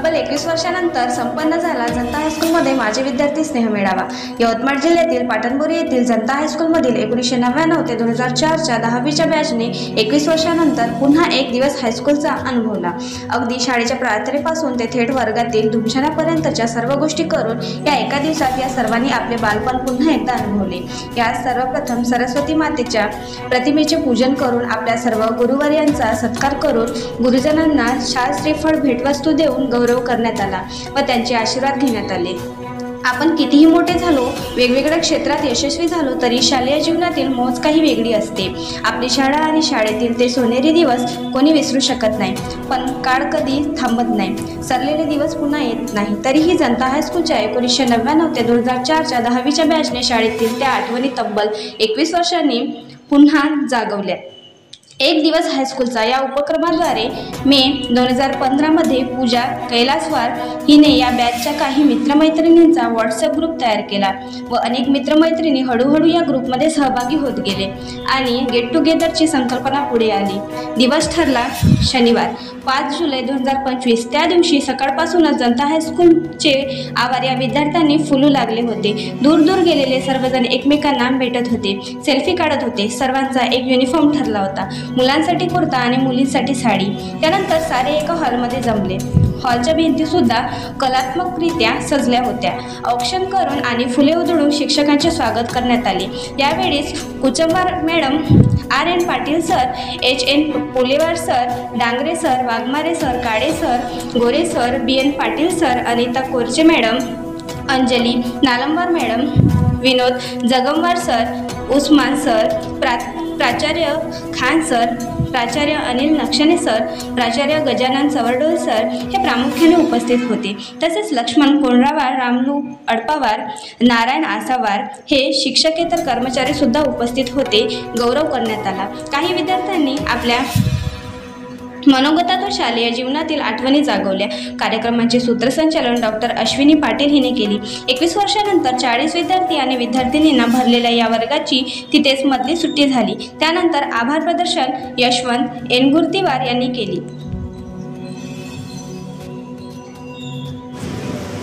तब्बल 21 वर्षानंतर संपन्न झाला जनता हायस्कूलमध्ये माजी विद्यार्थी स्नेह मेळावा। यवतमाळ जिल्ह्यातील पाटणबोरी येथील जनता हायस्कूलमधील 1999 ते 2004च्या 10वीच्या बॅचने 21 वर्षानंतर पुन्हा एक दिवस हायस्कूलचा अनुभवला। अगदी शाळेच्या प्रार्थनेपासून ते थेट वर्गातील धुमशानापर्यंतच्या सर्व गोष्टी करून या एका दिवसात या सर्वांनी आपले बालपण पुन्हा एकदा अनुभवले। यात सर्वप्रथम सरस्वती मातेच्या प्रतिमेचे पूजन करून आपल्या सर्व गुरुवर्यांचा सत्कार करून गुरुजनांना शाल श्रीफळ भेटवस्तू देऊन गौरव करण्यात आला व त्यांचे आशीर्वाद घेण्यात आले। आपण कितीही मोठे झालो, वेगवेगळ्या क्षेत्रात यशस्वी झालो तरी शालेय जीवनातील मौज काही वेगळी असते। आपली शाळा आणि शाळेतील ते सोनेरी दिवस कोणी विसरू शकत नाही, पण काळ कधी थांबत नाही, सरलेले दिवस पुन्हा येत नाही। तरीही जनता हायस्कूलच्या 1999 ते 2004च्या 10वीच्या बॅचने शाळेतील त्या आठवणी तब्बल 21 वर्षांनी पुन्हा जागवल्या। एक दिवस हायस्कूलचा या उपक्रमाद्वारे मे 2015 मध्ये पूजा कैलासवार हिने या बॅचच्या काही मित्रमैत्रिणींचा व्हॉट्सअप ग्रुप तयार केला व अनेक मित्रमैत्रिणी हळूहळू या ग्रुपमध्ये सहभागी होत गेले आणि गेट टुगेदरची संकल्पना पुढे आली। दिवस ठरला शनिवार 5 जुलै 2025। त्या दिवशी सकाळपासूनच जनता हायस्कूलचे आवार या विद्यार्थ्यांनी फुलू लागले होते। दूर दूर गेलेले सर्वजण एकमेकांना भेटत होते, सेल्फी काढत होते। सर्वांचा एक युनिफॉर्म ठरला होता, मुलांसाठी कुर्ता आणि मुलींसाठी साडी। त्यानंतर सारे एका हॉलमध्ये जमले। हॉलच्या भिंती सुद्धा कलात्मकरित्या सजल्या होत्या। औक्षण करून आणि फुले उधळून शिक्षकांचे स्वागत करण्यात आले। यावेळेस Kuchambar madam, RN Patil sir, HN Polewar sir, Dangre sir, Waghmare sir, Kale sir, Gore sir, BN Patil sir, Anita Korche madam, Anjali Nalambar madam, Vinod Jagamwar sir, Usman sir, प्राचार्य खान सर, प्राचार्य अनिल नक्षणे सर, प्राचार्य गजानन चवरडोल सर हे प्रामुख्याने उपस्थित होते। तसेच लक्ष्मण कोंडरावार, रामलू अडपावार, नारायण आसावार हे शिक्षकेतर कर्मचारी सुद्धा उपस्थित होते। गौरव करण्यात आला। काही विद्यार्थ्यांनी आपल्या मनोगतातून शालेय जीवनातील आठवणी जागवल्या। कार्यक्रमाचे सूत्रसंचालन डॉक्टर अश्विनी पाटील हिने केली। 21 वर्षानंतर 40 विद्यार्थी आणि विद्यार्थिनींना भरलेल्या या वर्गाची तिथेच मधली सुट्टी झाली। त्यानंतर आभार प्रदर्शन यशवंत एनगुर्तीवार यांनी केली।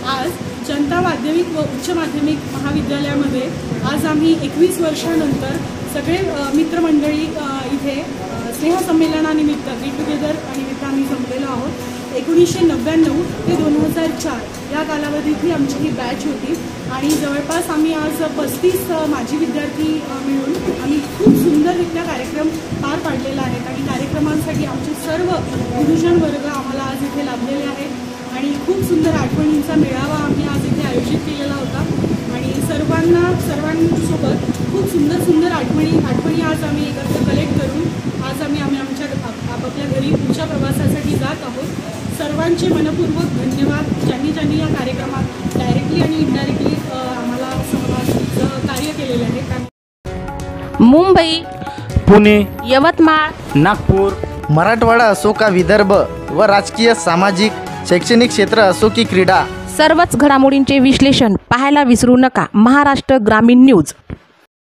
आज जनता माध्यमिक व उच्च माध्यमिक महाविद्यालयामध्ये आज आम्ही 21 वर्षानंतर सगळे मित्रमंडळी इथे स्नेहसंमेलनानिमित्त गेट टुगेदर निमित्त आम्ही जमलेलो आहोत। 1999 ते 2004 या कालावधीतली आमची ही बॅच होती आणि जवळपास आम्ही आज 35 माजी विद्यार्थी मिळून आम्ही खूप सुंदररित्या कार्यक्रम पार पाडलेला आहे आणि कार्यक्रमांसाठी आमचे सर्व गुरुजन वर्ग आम्हाला आज इथे लाभलेले आहेत आणि खूप सुंदर आठवणींचा मेळावा आम्ही आज इथे आयोजित केलेला होता आणि सर्वांसोबत खूप सुंदर आठवणी आज आम्ही एकत्र कलेक्ट करून आज आम्ही आमच्या आपापल्या घरी पुढच्या प्रवासासाठी जात आहोत। सर्वांचे मनपूर्वक धन्यवाद ज्यांनी या कार्यक्रमात डायरेक्टली आणि इनडायरेक्टली आम्हाला कार्य केलेले आहे। मुंबई, पुणे, यवतमाळ, नागपूर, मराठवाडा असो का विदर्भ व राजकीय, सामाजिक, शैक्षणिक क्षेत्र असो की क्रीडा, सर्वच घडामोडींचे विश्लेषण पाहायला विसरू नका। महाराष्ट्र ग्रामीण न्यूज।